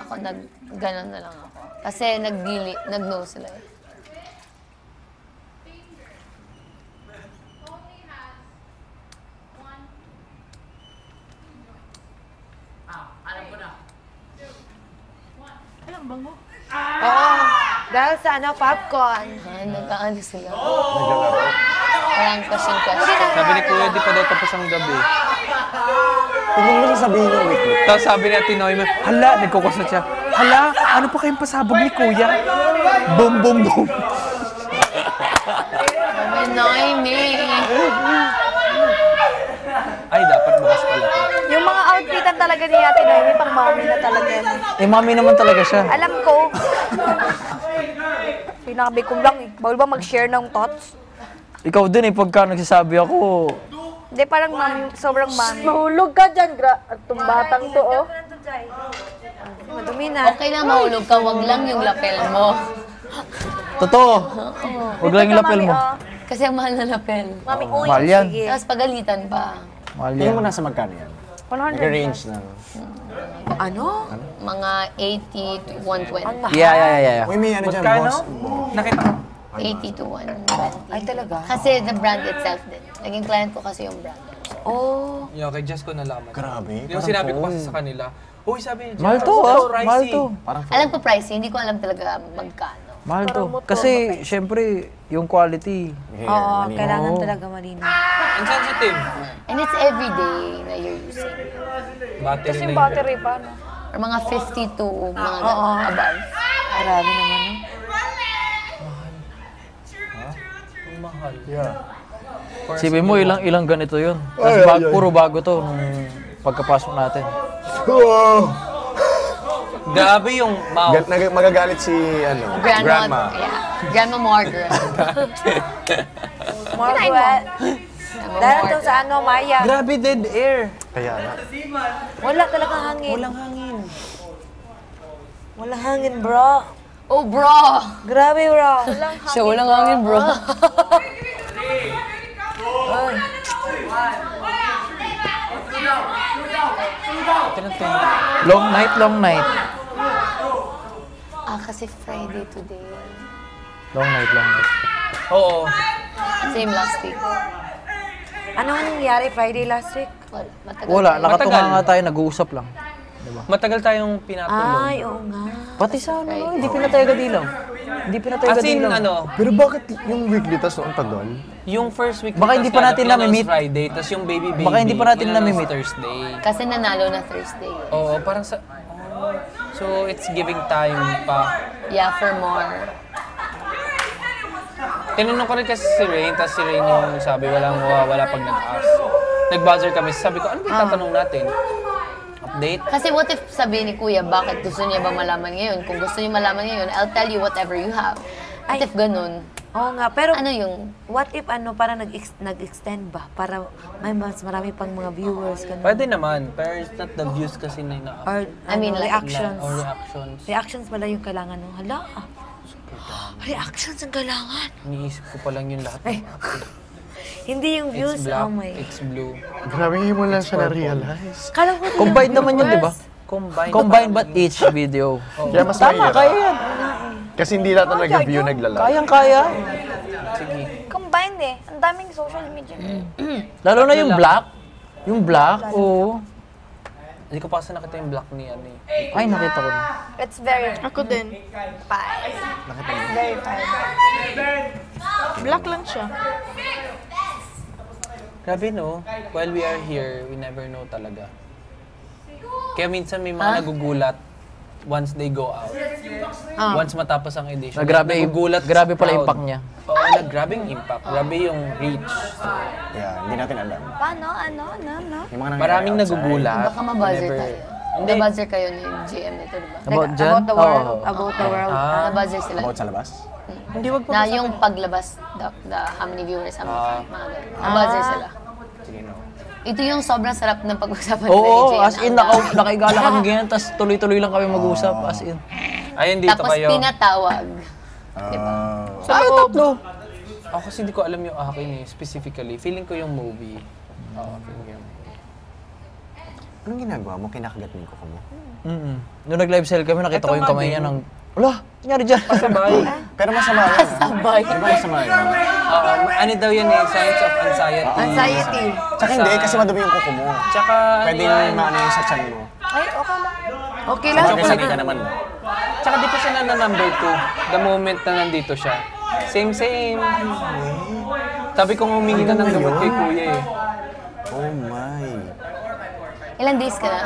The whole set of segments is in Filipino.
Ako gano'n na lang ako. Kasi nag-no sila eh. Oo. Dahil sa popcorn. Nag-aano sila. Naglalaro. Parang question. Sabi ni Kuya, di pa daw tapos ang gabi. Huwag mo sasabihin yung weekly. Tapos sabi ni Ate Noemi, hala, nagkukos na siya. Hala, ano pa kayong pasabog ni Kuya? Boom, boom, boom. Noemi. Ay, dapat bukas pala to. Yung mga outfitan talaga ni Ate Noemi, pang mommy na talaga yan. Eh, mami naman talaga siya. Alam ko. Sinabi ko lang eh. Bawal ba mag-share ng thoughts? Ikaw din eh, pagka nagsasabi ako. Hindi, parang mami, sobrang mami. Mahulog ka dyan, itong batang to, oh. Madumi na. Okay lang mahulog ka, wag lang yung lapel mo. Totoo. Huwag lang yung lapel mo. Kasi ang mahal na lapel. Mami, uy. Mahal yan. Sige. Tapos pagalitan pa. Mahal Tingin yan. mo nasa magkano yan? 100. Nag-range na. Ano? Mga 80 to 120. Yeah. Uy, may ano dyan, Magkano? boss. Nakita ko. 80 to 120. Ay, talaga? Kasi the brand itself din. Naging client ko kasi yung brand. Oh. Yung kay Jess ko nalaman. Grabe, Yung parang sinabi ko kasi phone. sa kanila, uy, sabi ni Jess, Mahal to, pricey. mahal to. Parang Alam ko pricey, hindi ko alam talaga magkano. Mahal to. Kasi, syempre, yung quality. Oo, kailangan talaga malinaw. Ang sensitive. And it's everyday na you're using. Battery Kasi na yung yun. battery pa, no? Or mga 50 to mga above. Grabe naman, no? Ang mahal. Yeah. Sipin mo, ilang ganito yun. Tapos puro bago to nung pagkapasok natin. Grabe yung mouth. Magagalit si, grandma. Yeah. Grandma Margaret. Margaret. Dahil to sa Maya. Grabe dead air. Kaya na. Wala talagang hangin. Walang hangin. Walang hangin, bro. Oh, bro! Grabe, bro. Walang hangin. Siya walang hangin, bro. Long night. Kasi Friday today. Long night. Oo. Same last week. Anong nangyari Friday last week? Matagal Wala, tayo. nakatunga nga tayo, nag-uusap lang. Matagal tayong pinatulong. Ay, oo nga. Pati sa hindi pinatay agad ilaw. Hindi pinatay As agad in, ilaw. Pero bakit yung weekly tas noon pa doon? yung first week Baka hindi pa natin nami-meet. Friday, tapos yung baby Baka hindi pa natin mananong nami-meet. Thursday. Kasi nanalo na Thursday. Oo, parang sa... so, it's giving time pa. Yeah, for more. Tinanong ko rin kasi si Rain, tapos si Rain yung sabi, walang mawawala pag nag-ask. Nag-buzzer kami, sabi ko, ano ba yung tatanong natin? Update? Kasi what if sabihin ni Kuya, bakit gusto niya ba malaman ngayon? Kung gusto niya malaman ngayon, I'll tell you whatever you have. What if ganun? Oo nga, pero Ano yung... what if parang nag-extend ba? Para may mas marami pang mga viewers. Ganun. Pwede naman, pero it's not the views kasi na ina Or, I mean, like, reactions. or reactions. Reactions pala yung kailangan. No? Hala. Reactions ang kailangan. Iniisip ko pa lang yung lahat. Hindi yung views. It's black, Oh my. it's blue. Grabe, mo lang siya na-realize. Kala ko Combined naman yun, di ba? Combined but each video. Kaya mas Tama, mahirap. kaya yan. Kasi hindi lahat na nag-view naglalaro. Kayang-kaya. Sige. combined eh. Ang daming social media. Lalo na yung black. Yung black, oo. Hindi ko pa kasi nakita yung black ni ano eh. Ay, nakita ko na. It's very Ako din. fine. Very fine. Black lang siya. Grabe no, while we are here, we never know talaga. Kaya minsan may mga nagugulat once they go out. Once matapos ang edition. Nagugulat grabe sa pala crowd. impact niya. Oo, grabing impact. Grabe yung reach. Yeah, hindi natin alam. Paano? Ano? Yung mga nangyayari Maraming outside. nagugulat. Baka mabuzzer Never- tayo. Hindi. Nabuzzer kayo ni GM nito, di ba? About dyan? About the world. Oo. About the world. Nabuzzer sila. About sa labas? Hindi, wag Na yung paglabas, the how many viewers, how many, mga ganun. Nabuzzer sila. Sige, no. Ito yung sobrang sarap ng pag-usapan nila ni Oo, JM. as in, nakigala kami ganyan, tapos tuloy-tuloy lang kami mag-usap, as in. Ayun, dito Tapos kayo. pinatawag. Ay, tatlo. Ako kasi hindi ko alam yung akin eh, specifically. Feeling ko yung movie. Oo, feeling ko yung movie. Anong ginagawa mo? Kinakagat mo yung kuko mo? Nung nag-live sell kami, nakita ko yung kamay niya ng... Wala, nangyari dyan. Pasabay. Pero masama yun. Pasabay. Pero masama yun. Ano daw yun eh, signs of anxiety. Anxiety. Tsaka hindi, kasi madumi yung kuko mo. Tsaka Pwede ano yan, yung maano yung sa tiyan mo. Ay, okay lang. Okay lang. Kasi sanay ka naman. tsaka di pa siya na number 2. The moment na nandito siya. Same. Sabi ko humingi ka ng gamot kay kuya eh. Oh my. Ilang days ka na?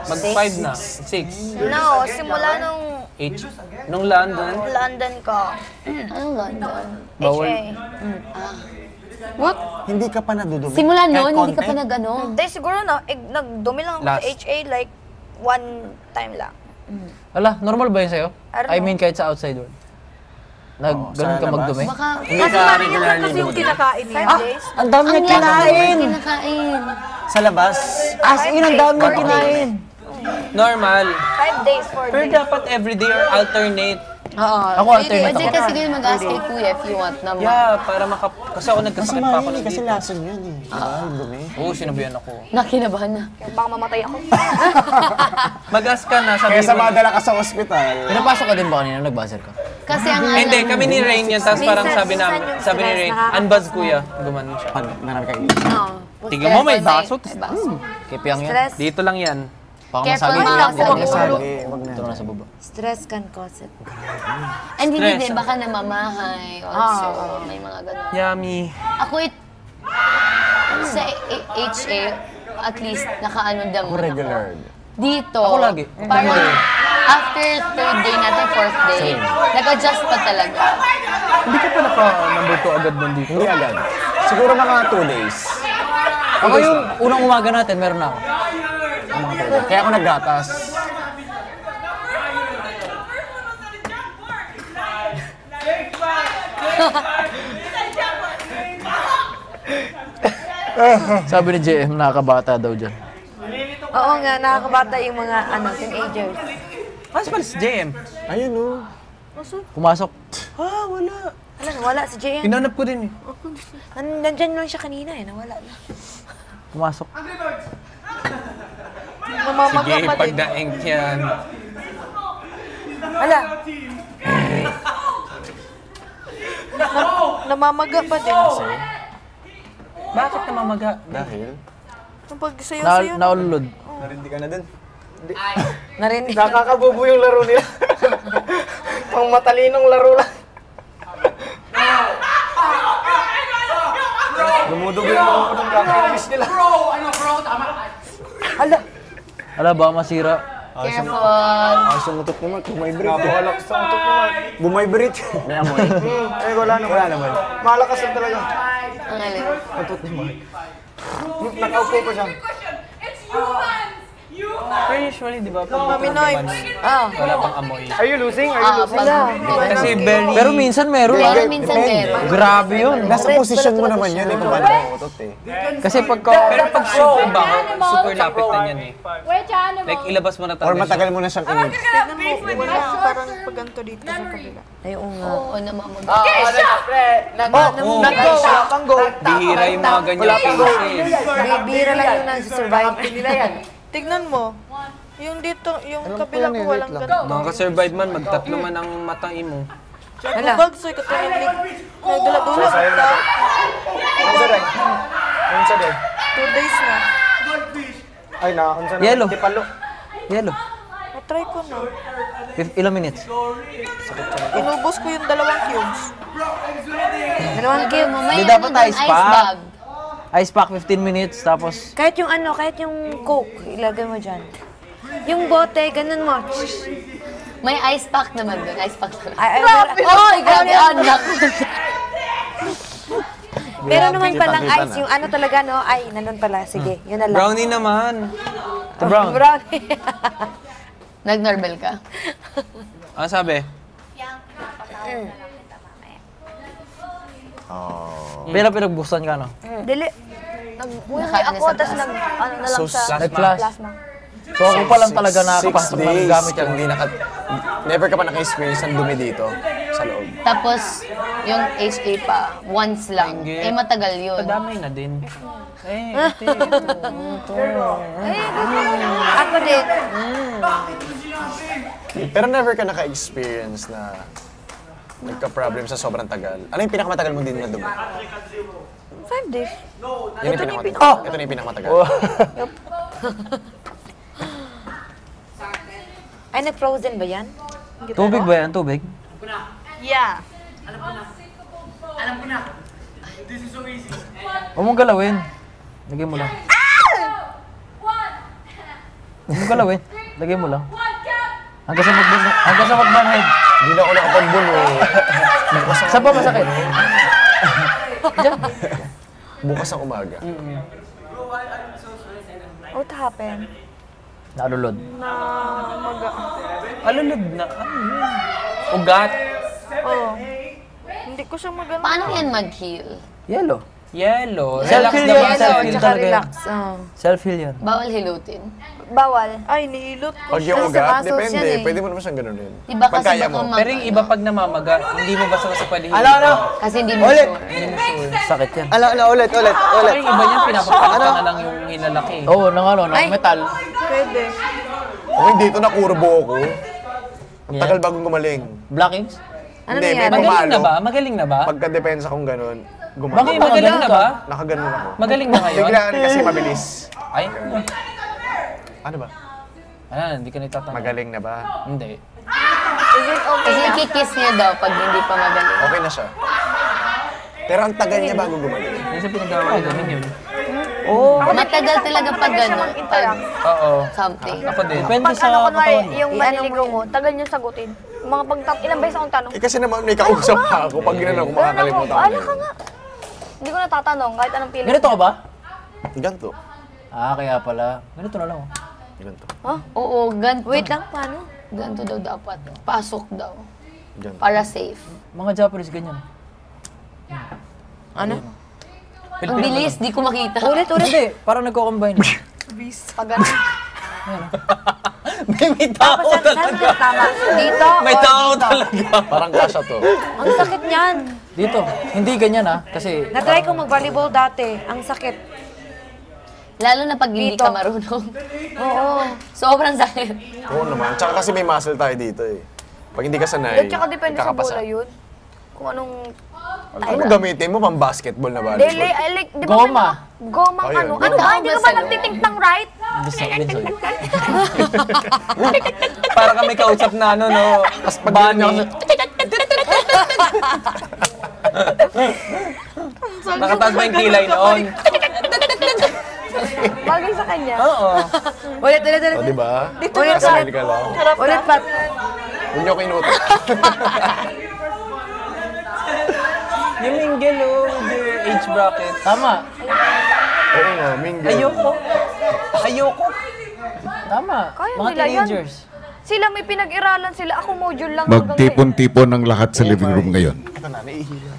Mag-5 na. 6. No, simula nung 8. Nung London. London ko. Anong London? Bawal. HA. What? Hindi ka pa nadudumi? Simula Kahit noon, hindi ka konti? pa nag-ano? Hindi, siguro na, nagdumi lang ako Last. sa HA like one time lang. Ala, normal ba yun sa'yo? I don't I know. mean, kahit sa outside world. Ganun sa ka labas? magdumi? Baka, Hindi ka regularly Kasi yung dumi. kinakain niya. 5 days. Ang dami niya kinain! kinakain. Sa labas? As in, ang dami niya kinain! Normal. 5 days, 4 Pero days. dapat everyday or alternate. Oo. Ako alternate Pwede ako. kasi kayo mag-ask kay kuya if you want naman. Yeah, para kasi ako nagkasakit pa ako Masama yun eh, kasi nandito. lason yun eh. Diba? Yung dumi. Oo, sinabihan ako. Nakinabahan na. Baka mamatay ako. Mag-ask ka na, sabi Kaya sa mo. madala ka sa ospital. Pinapasok ka din ba kanina? Nag-buzzer ka? Kasi ang Hindi, kami ni Rain yan, tapos parang Minsan sabi yung ni stress Rain, nakaka- unbuzz kuya. Gumanon siya. Pag marami kang Tingnan mo, may baso. Kipiyang yan. Stress. Dito lang yan. Baka Careful, masagi mga lang. kasal. Wag na. Ito na sa baba. Stress can cause it. And hindi Stress. din, baka namamahay also. May mga ganun. Yummy. Ako sa HA, at least nakaano dam. Regular. Dito, Ako lagi. parang after third day natin, fourth day, nag-adjust pa talaga. Hindi ka pa naka-number 2 agad nandito. Hindi agad. Siguro mga 2 days. Ako yung unang umaga natin, meron na ako. Kaya ako naggatas. Sabi ni JM, nakakabata daw dyan. Oo nga, nakakabata yung mga teenagers. Mas pala si JM. Ayun oh. Pumasok. Wala, nawala si JN. Hinanap ko din eh. Nandyan lang siya kanina eh, nawala na. Pumasok. Namamaga Sige, pa din. pagdaing yan. Hala, Namamaga pa din. Bakit namamaga? Dahil? Yung pag sayo-sayo. Naululod. Narindi ka na dun. narinig. Nakakabubo yung laro nila. Pang matalinong laro lang. Dumudugo yung mga unang kakainis nila. Hala, Ala, baka masira. Careful. Ayos yung utot ni Mark, bumibrate. Napakalakas ang utot ni Mark. Bumibrate. May amoy. Eh, wala naman. Wala naman. Malakas lang talaga. Ang alin. Utot ni Mark. Nakaupo pa siya. Pero usually, di ba? Pag Mami Noy. wala pang amoy. Are you losing? Are you losing? Kasi very... Pero minsan meron. Pero minsan meron. Grabe yun. Nasa posisyon mo naman yun eh, kung paano mo utot eh. Kasi pagka... Pero pag super bango, super lapit na yan eh. Like, ilabas mo na Or talaga siya. matagal mo na siyang init. Tignan mo, wala parang paganto dito sa kabila. ayun nga. Oo, namamaga. Bihira yung mga ganyan cases. Bibira lang yung nasa-survive. Tignan mo. Yung dito, yung kabila ko walang ganito. Mga ka-survive man, magtatlo man ang mata mo. Hala. Bagsoy ka tayo nagdala-dula ka. Unsa day? 2 days na. Ay na, unsa na? Yellow. Tipalo. Yellow. Na-try ko na. Ilang minutes? Inubos ko yung 2 cubes. Dalawang cube. May Di dapat ano dun, ice pack. bag. Ice pack 15 minutes, tapos... Kahit yung kahit yung Coke, ilagay mo dyan. Yung bote, ganun mo. May ice pack naman dun. Ice pack naman. Grabe! Oy, grabe, anak. Meron naman palang ice, yung talaga, no? Ay, nandun pala. Sige, yun na lang. Brownie naman. Ito brown. Brownie. Nag-normal ka. Ano sabi? Pila pinagbuksan ka, no? Dili. Nag-uwi ako, tapos na lang sa Nag-flash. plasma. So ako pa lang talaga nakakapasok 6 ng days gamit kung yan. hindi never ka pa naka-experience ng dumi dito sa loob. Tapos, yung HA pa, once lang. Eh, matagal yun. Padamay na din. ito. Ako din. Pero never ka naka-experience na nagka-problem sa sobrang tagal. Ano yung pinakamatagal mo din na dugo? 5 days. Yun yung pinakamatagal. Ito na yung pinakamatagal. Ay, nag-frozen ba yan? Tubig ba yan? Tubig? Yeah. Huwag mong galawin. Lagyan mo lang. Huwag mong galawin. Lagyan mo lang. Hanggang sa mag-banhead. Hindi na ako nakapag-bun eh. Saan ba masakit? Bukas ang umaga. What happened? Nalulod. Alulod na. Ano yun? Ugat. Oh. Hindi ko siya magano. Paano yan mag-heal? Yellow. Yellow. Relax Self-heal naman. yan. Self-heal Tsaka talaga yan. relax. Oh. Self-heal yan. Bawal hilutin. Bawal. Ay, nihilot ko Pag siya. yung Sa ugat, muscles depende. yan eh. Pwede mo naman siyang ganunin. Diba Pag kasi kaya baka mo. Pero yung iba pag namamaga, hindi mo basta pwede hilutin. Ano? Kasi hindi mo Ulit. sure. Sakit yan. Ulit. Pero yung iba niyan, pinapapakita na lang yung hinalaki. Oo, ng metal. Pwede. Okay, dito na kurbo ako. Ang tagal bagong gumaling. Blackings? Ano Hindi, nangyari? may Magaling na pumalo. ba? Magaling na ba? Pagka-depensa kong ganun, Bakit gumaling. magaling na ba? Nakaganon ako. Magaling na ngayon? Biglaan kasi mabilis. Ay, Ano ba? hindi ka nitatanong. Magaling na ba? Hindi. Kasi ikikiss niya daw pag hindi pa magaling. Okay na siya. Pero ang tagal niya bago gumaling. Yung sa pinagawa ko, ganun yun. Matagal talaga pag gano'n. Pag Oo. something. Ako din. Depende Pag sa ano, kunwari, katawan. yung maliligaw mo, tagal niyo sagutin. Mga ilang beses akong tanong. Eh kasi naman may kausap pa ako. Pag ginanong ko, makakalimutan ko. Ano ka nga? Hindi ko natatanong kahit anong feeling. Ganito ka ba? Ganto. Kaya pala. Ganito na lang. Ganto. Oo, ganito. Wait lang, paano? Ganito daw dapat. Pasok daw. Ganto. Para safe. Mga Japanese ganyan. Ano? Ang bilis, di ko makita. Ulit. Hindi, parang nagko-combine. Pag ano. May tao Saan talaga. tama? Dito. May o tao dito? talaga. Parang kasha to. Ang sakit niyan. Dito. Hindi ganyan kasi... Na-try ko mag-volleyball dati. Ang sakit. Lalo na pag hindi Dito. ka marunong. Oo. Sobrang sakit. Oo naman. Tsaka kasi may muscle tayo dito eh. Pag hindi ka sanay, At saka depende sa bola yun. Kung anong... Ano mo gamitin mo? Pang basketball na Dele, volleyball? like, di ba Goma. Gomang Ayun, ano? goma. Ano ba? Hindi ka ba Sa'yo. nagtitintang right? Binsoy. Para kami kausap na ano, no? Bunny. Nakataas ba yung kilay noon? Bagay sa kanya. Oo. Ulit. O, di ba? Ulit. Kasali ka lang. Ulit, Pat. Huwag niyo ako inuto. Yung mingle, oh, with your age bracket. Tama. Oo nga, mingle. Ayoko. Tama. Kaya Mga nila yan. teenagers. Sila may pinag-iralan sila. Ako module lang. hanggang Magtipon-tipon ng lahat sa living room ngayon. Ito na, naiihila.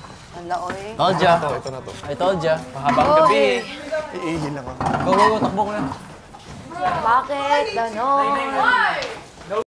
Told ya. Ito na to. I told ya. Mahabang gabi. Iihila ko. Go, takbo ko yan. Bakit? Ganon.